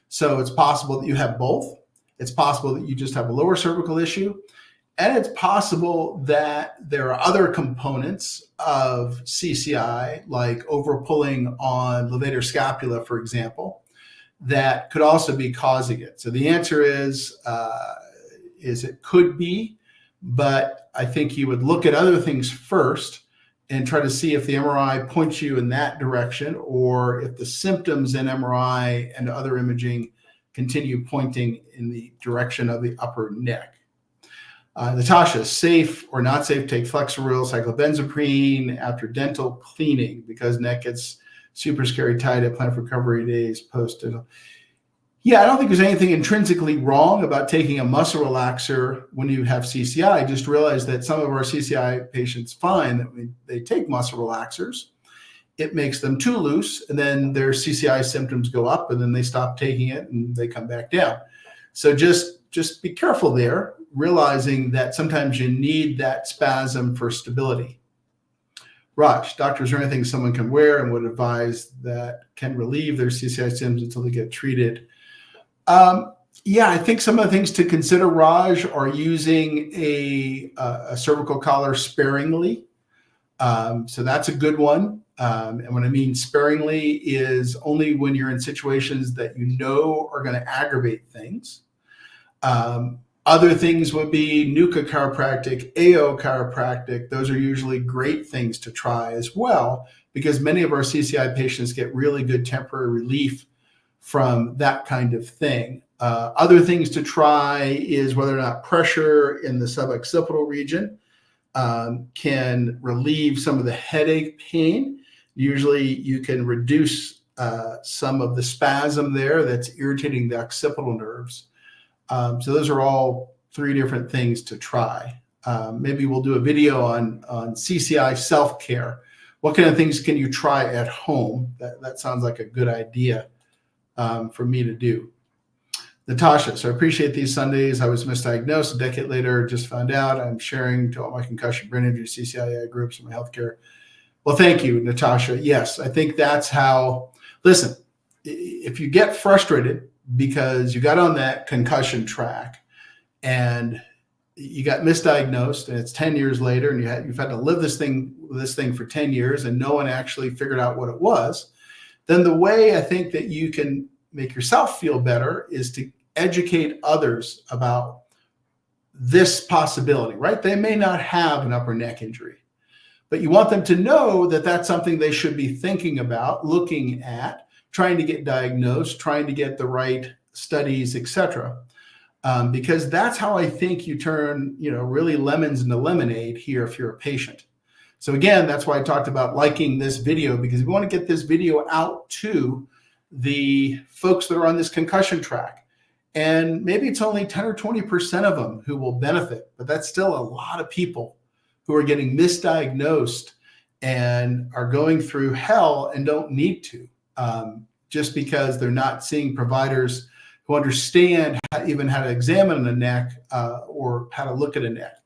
So it's possible that you have both. It's possible that you just have a lower cervical issue. And it's possible that there are other components of CCI, like overpulling on levator scapula, for example, that could also be causing it. So the answer is it could be, but I think you would look at other things first and try to see if the MRI points you in that direction, or if the symptoms in MRI and other imaging continue pointing in the direction of the upper neck. Natasha, safe or not safe to take Flexeril, cyclobenzaprine after dental cleaning because neck gets super scary tight at plan for recovery days post-dental? Yeah, I don't think there's anything intrinsically wrong about taking a muscle relaxer when you have CCI. Just realize that some of our CCI patients find that when they take muscle relaxers, it makes them too loose, and then their CCI symptoms go up, and then they stop taking it and they come back down. So just be careful there, realizing that sometimes you need that spasm for stability. Raj, doctor, is there anything someone can wear and would advise that can relieve their CCI symptoms until they get treated? Yeah, I think some of the things to consider, Raj, are using a cervical collar sparingly. So that's a good one. And what I mean sparingly is only when you're in situations that you know are going to aggravate things. Other things would be NUCA chiropractic, AO chiropractic. Those are usually great things to try as well, because many of our CCI patients get really good temporary relief from that kind of thing. Other things to try is whether or not pressure in the suboccipital region can relieve some of the headache pain. Usually you can reduce some of the spasm there that's irritating the occipital nerves. So those are all 3 different things to try. Maybe we'll do a video on CCI self-care. What kind of things can you try at home? That sounds like a good idea for me to do. Natasha, so I appreciate these Sundays. I was misdiagnosed a decade later, just found out. I'm sharing to all my concussion, brain injury, CCI groups in my healthcare. Well, thank you, Natasha. Yes, I think that's how, listen, if you get frustrated because you got on that concussion track and you got misdiagnosed and it's 10 years later and you've had to live this thing for 10 years and no one actually figured out what it was, then the way I think that you can make yourself feel better is to educate others about this possibility, right? They may not have an upper neck injury, but you want them to know that that's something they should be thinking about, looking at, trying to get diagnosed, trying to get the right studies, etc. Because that's how I think you turn, really lemons into lemonade here if you're a patient. So again, that's why I talked about liking this video, because we want to get this video out to the folks that are on this concussion track. And maybe it's only 10 or 20% of them who will benefit, but that's still a lot of people who are getting misdiagnosed and are going through hell and don't need to. just because they're not seeing providers who understand even how to examine a neck or how to look at a neck.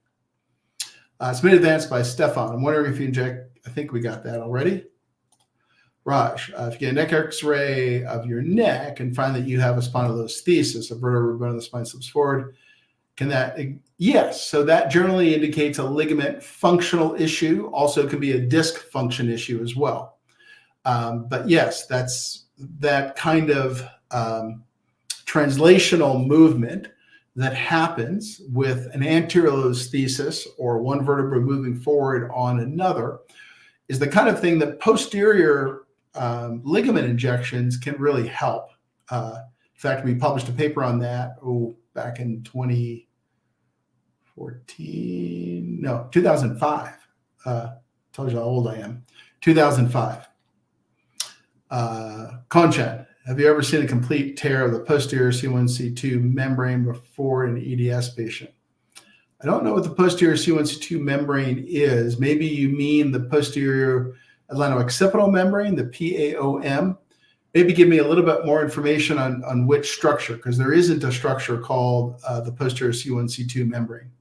It's been advanced by Stefan. I'm wondering if you inject, I think we got that already. Raj, if you get a neck x-ray of your neck and find that you have a spondylolisthesis, a vertebral bone of the spine slips forward, can that, yes. So that generally indicates a ligament functional issue. Also could be a disc function issue as well. But yes, that's that kind of translational movement that happens with an anterior listhesis or one vertebra moving forward on another is the kind of thing that posterior ligament injections can really help. In fact, we published a paper on that back in 2005. Tells you how old I am. 2005. Conchan, have you ever seen a complete tear of the posterior C1-C2 membrane before an EDS patient? I don't know what the posterior C1-C2 membrane is. Maybe you mean the posterior atlanto-occipital membrane, the PAOM. Maybe give me a little bit more information on which structure, because there isn't a structure called the posterior C1-C2 membrane.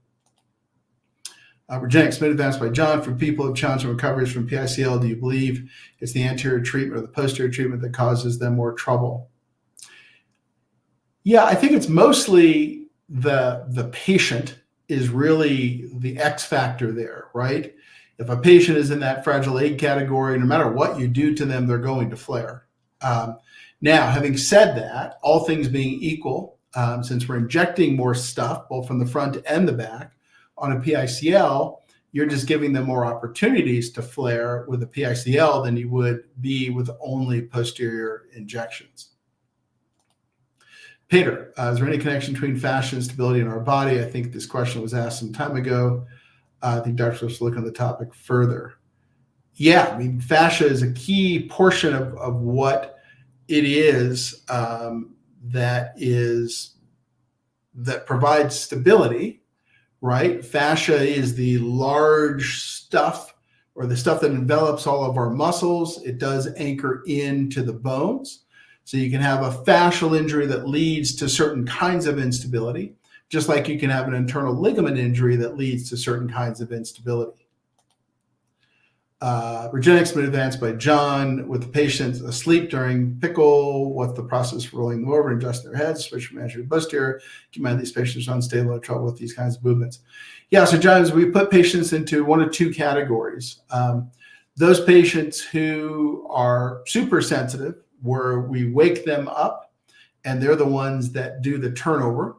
Regenix, been advanced by John. For people who have challenging recoveries from PICL, do you believe it's the anterior treatment or the posterior treatment that causes them more trouble? Yeah, I think it's mostly the patient is really the X factor there, right? If a patient is in that fragile egg category, no matter what you do to them, they're going to flare. Now, having said that, all things being equal, since we're injecting more stuff, both from the front and the back, on a PICL, you're just giving them more opportunities to flare with a PICL than you would be with only posterior injections. Peter, is there any connection between fascia and stability in our body? I think this question was asked some time ago. I think Dr. Swift's looking at the topic further. Yeah, I mean, fascia is a key portion of what it is that provides stability, right? Fascia is the large stuff or the stuff that envelops all of our muscles. It does anchor into the bones. So you can have a fascial injury that leads to certain kinds of instability, just like you can have an internal ligament injury that leads to certain kinds of instability. Regenix been advanced by John. With the patients asleep during pickle, what's the process for rolling them over and adjusting their heads, especially managing posterior? Keep in mind these patients are unstable and have trouble with these kinds of movements. Yeah, so John, as we put patients into one of two categories. Those patients who are super sensitive, where we wake them up and they're the ones that do the turnover.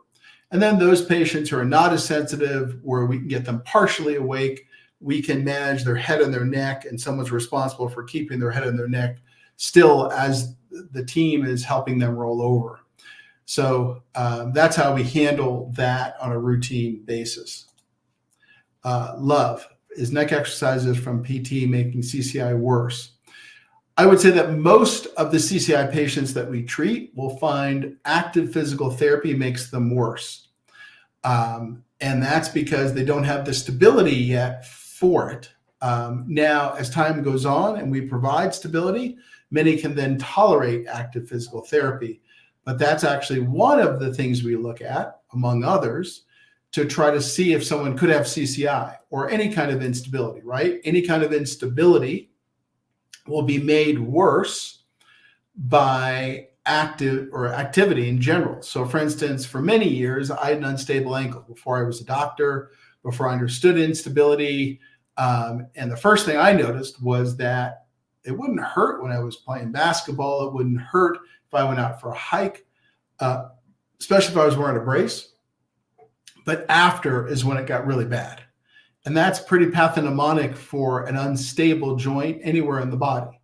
And then those patients who are not as sensitive, where we can get them partially awake, we can manage their head and their neck, and someone's responsible for keeping their head and their neck still as the team is helping them roll over. So that's how we handle that on a routine basis. Love, is neck exercises from PT making CCI worse? I would say that most of the CCI patients that we treat will find active physical therapy makes them worse. And that's because they don't have the stability yet for it. Now, as time goes on and we provide stability, many can then tolerate active physical therapy. But that's actually one of the things we look at, among others, to try to see if someone could have CCI or any kind of instability, right? Any kind of instability will be made worse by active or activity in general. So for instance, for many years, I had an unstable ankle before I was a doctor, before I understood instability. And the first thing I noticed was that it wouldn't hurt when I was playing basketball. It wouldn't hurt if I went out for a hike, especially if I was wearing a brace. But after is when it got really bad. And that's pretty pathognomonic for an unstable joint anywhere in the body.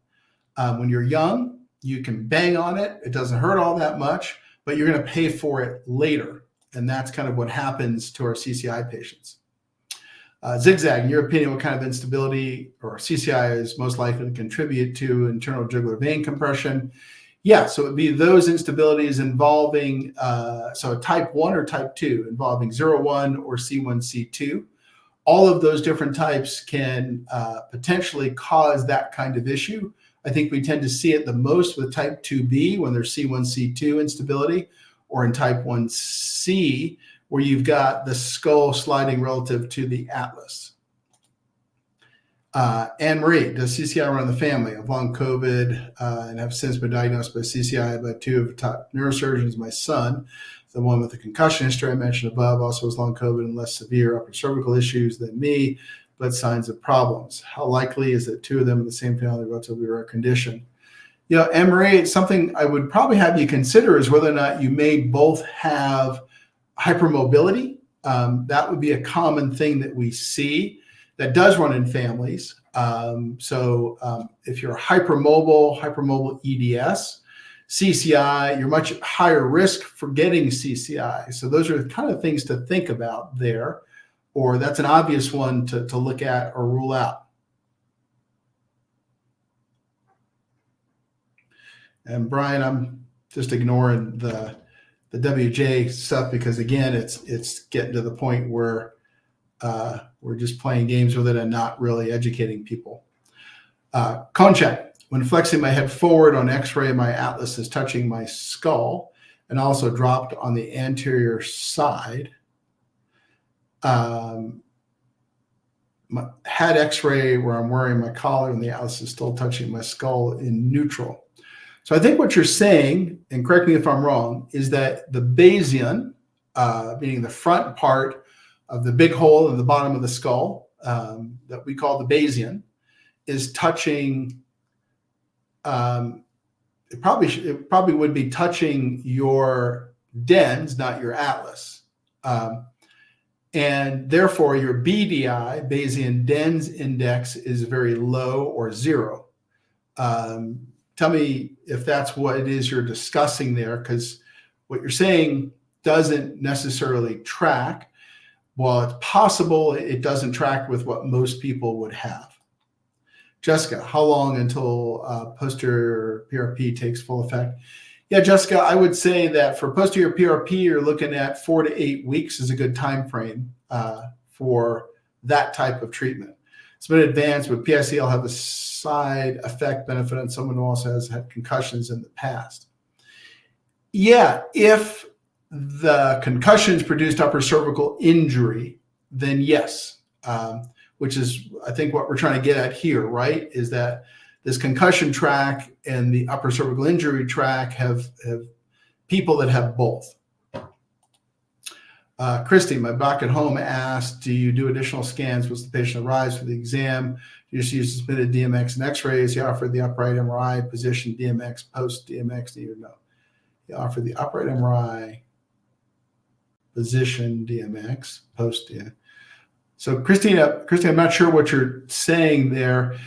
When you're young, you can bang on it. It doesn't hurt all that much, but you're going to pay for it later. And that's kind of what happens to our CCI patients. Zigzag, in your opinion, what kind of instability or CCI is most likely to contribute to internal jugular vein compression? Yeah, so it would be those instabilities involving, so type 1 or type 2, involving 0-1 or C1-C2. All of those different types can potentially cause that kind of issue. I think we tend to see it the most with type 2B when there's C1, C2 instability, or in type 1C where you've got the skull sliding relative to the atlas. Anne Marie, does CCI run in the family? I've long COVID and have since been diagnosed by CCI by two of the top neurosurgeons. My son, the one with the concussion history I mentioned above, also has long COVID and less severe upper cervical issues than me, but signs of problems. How likely is that two of them in the same family, relatively rare condition? You know, Anne Marie, something I would probably have you consider is whether or not you may both have hypermobility. That would be a common thing that we see that does run in families. If you're hypermobile EDS, CCI, you're much higher risk for getting CCI. So those are the kind of things to think about there, or that's an obvious one to look at or rule out. And Brian, I'm just ignoring the WJ stuff because again, it's getting to the point where we're just playing games with it and not really educating people. Cone check. When flexing my head forward on X-ray, my atlas is touching my skull and also dropped on the anterior side. Had X-ray where I'm wearing my collar and the atlas is still touching my skull in neutral. So I think what you're saying, and correct me if I'm wrong, is that the Bayesian, meaning the front part of the big hole in the bottom of the skull that we call the Bayesian, is touching. It probably would be touching your dens, not your atlas, and therefore your BDI, Bayesian dens index, is very low or zero. Tell me if that's what it is you're discussing there, because what you're saying doesn't necessarily track. While it's possible, it doesn't track with what most people would have. Jessica, how long until posterior PRP takes full effect? Yeah, Jessica, I would say that for posterior PRP, you're looking at 4 to 8 weeks is a good time frame for that type of treatment. It's been advanced, but PICL will have a side effect benefit on someone who also has had concussions in the past. Yeah, if the concussions produced upper cervical injury, then yes, which is, I think, what we're trying to get at here, right? Is that this concussion track and the upper cervical injury track have people that have both. Christy, my doc at home asked, do you do additional scans? Was the patient arrives for the exam? You just use submitted DMX and x-rays. You offer the upright MRI, position DMX, post DMX, need to know. You offer the upright MRI, position DMX, post DMX. So Christina, I'm not sure what you're saying there.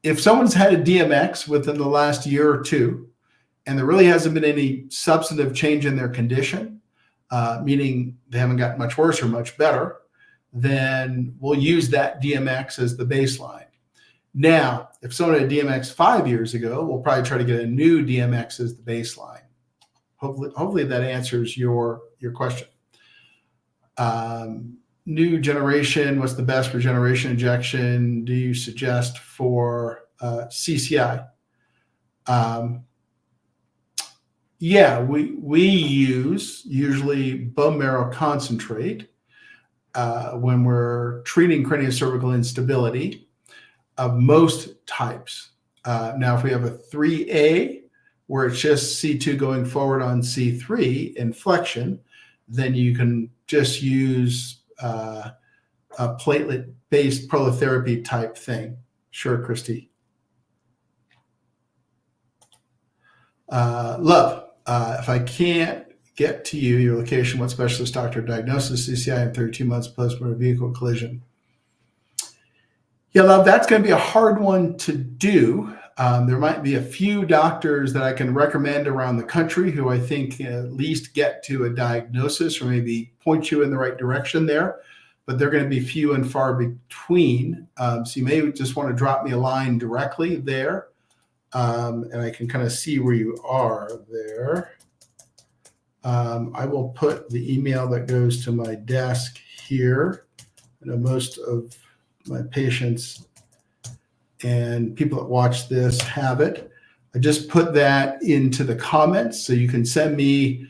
If someone's had a DMX within the last year or two, and there really hasn't been any substantive change in their condition, meaning they haven't gotten much worse or much better, then we'll use that DMX as the baseline. Now, if someone had a DMX 5 years ago, we'll probably try to get a new DMX as the baseline. Hopefully that answers your question. New generation, what's the best regeneration injection do you suggest for CCI? Yeah, we use usually bone marrow concentrate when we're treating craniocervical instability of most types. Now, if we have a 3A where it's just C2 going forward on C3 inflection, then you can just use a platelet-based prolotherapy type thing. Sure, Christy. Love, if I can't get to you, your location, what specialist doctor diagnosis CCI in 32 months post-motor vehicle collision? Yeah, Love, that's going to be a hard one to do. There might be a few doctors that I can recommend around the country who I think at least get to a diagnosis or maybe point you in the right direction there, but they're going to be few and far between. So you may just want to drop me a line directly there, and I can kind of see where you are there. I will put the email that goes to my desk here. I know most of my patients and people that watch this have it. I just put that into the comments, so you can send me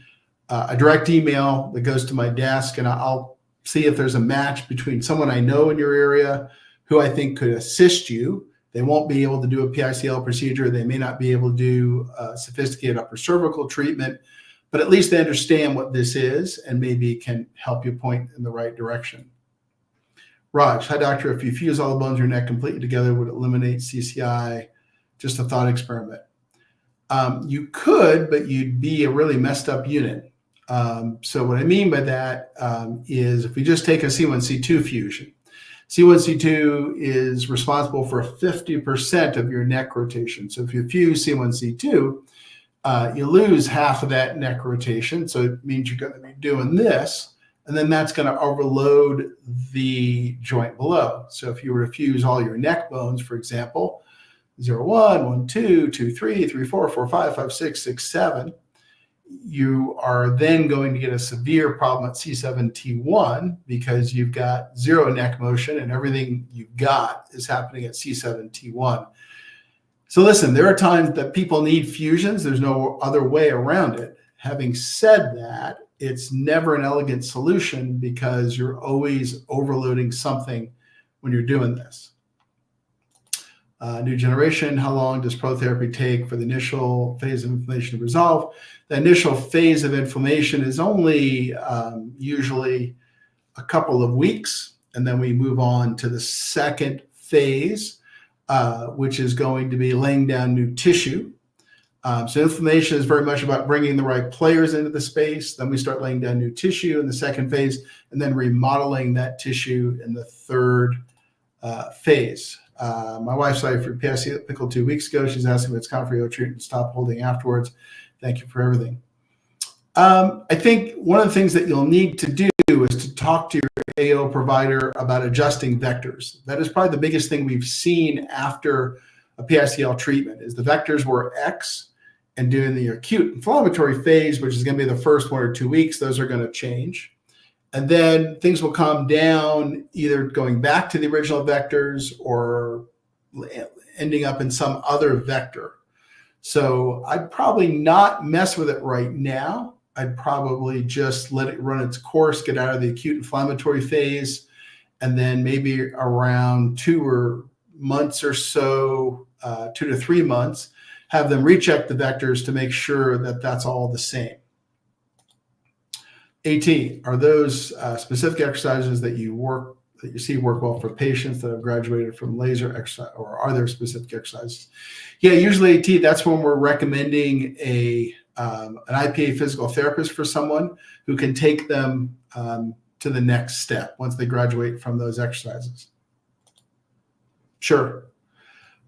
a direct email that goes to my desk, and I'll see if there's a match between someone I know in your area who I think could assist you. They won't be able to do a PICL procedure. They may not be able to do sophisticated upper cervical treatment, but at least they understand what this is and maybe can help you point in the right direction. Raj, hi doctor, if you fuse all the bones of your neck completely together, would it eliminate CCI? Just a thought experiment. You could, but you'd be a really messed up unit. So what I mean by that is if we just take a C1C2 fusion, C1C2 is responsible for 50% of your neck rotation. So if you fuse C1C2, you lose half of that neck rotation. So it means you're going to be doing this, and then that's going to overload the joint below. So if you were to fuse all your neck bones, for example, 0, 1, 1, 2, 2, 3, 3, 4, 4, 5, 5, 6, 6, 7, you are then going to get a severe problem at C7T1 because you've got zero neck motion and everything you've got is happening at C7T1. So listen, there are times that people need fusions. There's no other way around it. Having said that, it's never an elegant solution because you're always overloading something when you're doing this. New generation, how long does prolotherapy take for the initial phase of inflammation to resolve? The initial phase of inflammation is only usually a couple of weeks, and then we move on to the second phase, which is going to be laying down new tissue. So inflammation is very much about bringing the right players into the space. Then we start laying down new tissue in the second phase, and then remodeling that tissue in the third phase. My wife saw you for PSC pickle 2 weeks ago. She's asking if it's common for you to treat and stop holding afterwards. Thank you for everything. I think one of the things that you'll need to do is to talk to your AO provider about adjusting vectors. That is probably the biggest thing we've seen after a PICL treatment is the vectors were X, and during the acute inflammatory phase, which is going to be the first 1 or 2 weeks, those are going to change. And then things will calm down, either going back to the original vectors or ending up in some other vector. So I'd probably not mess with it right now. I'd probably just let it run its course, get out of the acute inflammatory phase, and then maybe around 2 months or so, 2 to 3 months, have them recheck the vectors to make sure that that's all the same. AT, are those specific exercises that you see work well for patients that have graduated from laser exercise, or are there specific exercises? Yeah, usually AT, that's when we're recommending an IPA physical therapist for someone who can take them to the next step once they graduate from those exercises. Sure.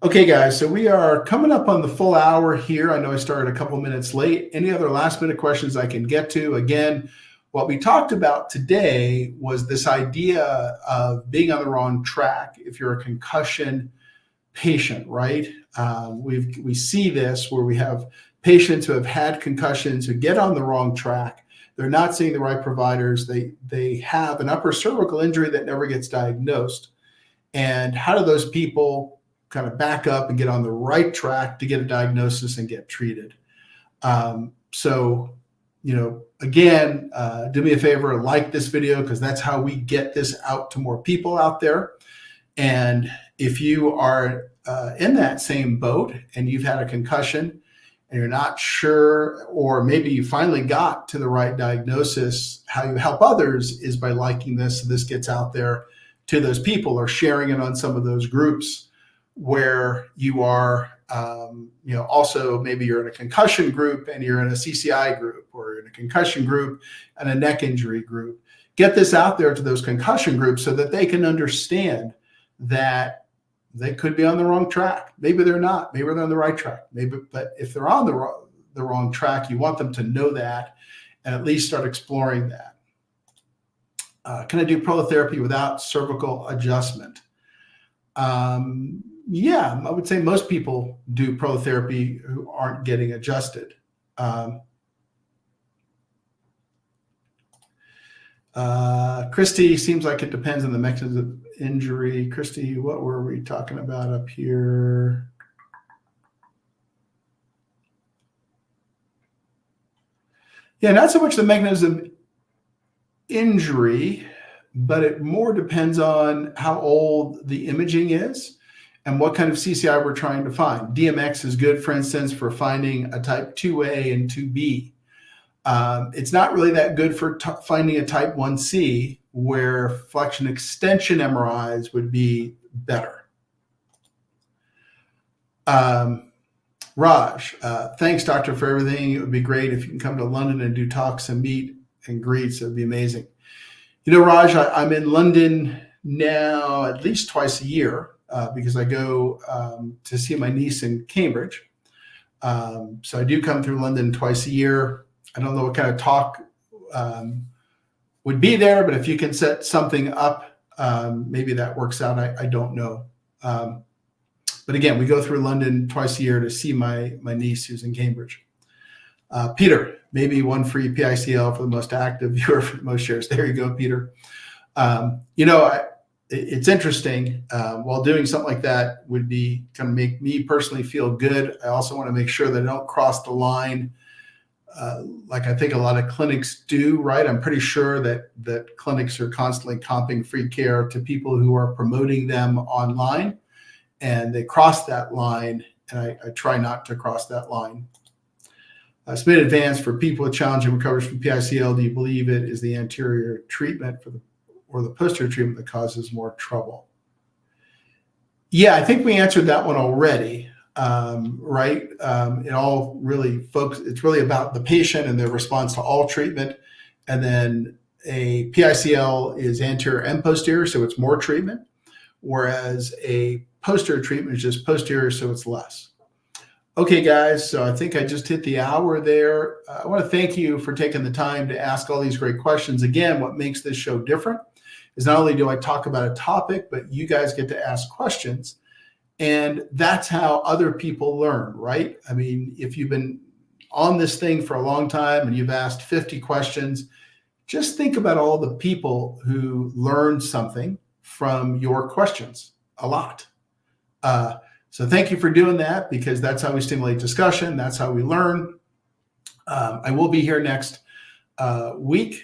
Okay, guys, so we are coming up on the full hour here. I know I started a couple minutes late. Any other last minute questions I can get to? Again, what we talked about today was this idea of being on the wrong track if you're a concussion patient, right? We see this where we have patients who have had concussions who get on the wrong track. They're not seeing the right providers. They have an upper cervical injury that never gets diagnosed. And how do those people kind of back up and get on the right track to get a diagnosis and get treated? So, again, do me a favor, like this video, because that's how we get this out to more people out there. And if you are in that same boat and you've had a concussion and you're not sure, or maybe you finally got to the right diagnosis, how you help others is by liking this, so this gets out there to those people, or sharing it on some of those groups where you are, also maybe you're in a concussion group and you're in a CCI group, or in a concussion group and a neck injury group. Get this out there to those concussion groups so that they can understand that they could be on the wrong track. Maybe they're not. Maybe they're on the right track. But if they're on the wrong track, you want them to know that and at least start exploring that. Can I do prolotherapy without cervical adjustment? Yeah, I would say most people do prolotherapy who aren't getting adjusted. Christy, seems like it depends on the mechanism of injury. Christy, what were we talking about up here? Yeah, not so much the mechanism of injury, but it more depends on how old the imaging is and what kind of CCI we're trying to find. DMX is good, for instance, for finding a type 2A and 2B. It's not really that good for finding a type 1C, where flexion extension MRIs would be better. Raj, thanks, doctor, for everything. It would be great if you can come to London and do talks and meet and greets. It would be amazing. You know, Raj, I'm in London now at least twice a year because I go to see my niece in Cambridge. So I do come through London twice a year. I don't know what kind of talk would be there, but if you can set something up, maybe that works out. I don't know. But again, we go through London twice a year to see my niece who's in Cambridge. Peter, maybe one free PICL for the most active viewer for the most shares. There you go, Peter. You know, it's interesting. While doing something like that would be kind of make me personally feel good, I also want to make sure that I don't cross the line like I think a lot of clinics do, right? I'm pretty sure that clinics are constantly comping free care to people who are promoting them online, and they cross that line, and I try not to cross that line. Submit advance for people with challenging recovery from PICL. Do you believe it is the anterior treatment or the posterior treatment that causes more trouble? Yeah, I think we answered that one already. Right? It all really it's really about the patient and their response to all treatment. And then a PICL is anterior and posterior, so it's more treatment, whereas a posterior treatment is just posterior, so it's less. Okay, guys, so I think I just hit the hour there. I want to thank you for taking the time to ask all these great questions. Again, what makes this show different is not only do I talk about a topic, but you guys get to ask questions. And that's how other people learn, right? I mean, if you've been on this thing for a long time and you've asked 50 questions, just think about all the people who learned something from your questions, a lot. So thank you for doing that, because that's how we stimulate discussion. That's how we learn. I will be here next week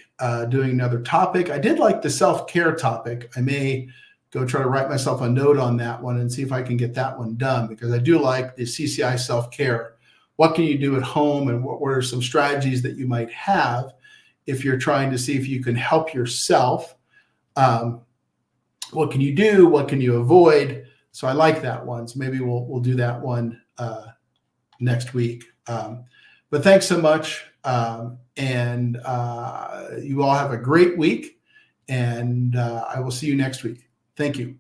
doing another topic. I did like the self-care topic. I may go try to write myself a note on that one and see if I can get that one done, because I do like the CCI self-care. What can you do at home, and what are some strategies that you might have if you're trying to see if you can help yourself? What can you do? What can you avoid? So I like that one. So maybe we'll do that one next week. But thanks so much. And you all have a great week, and I will see you next week. Thank you.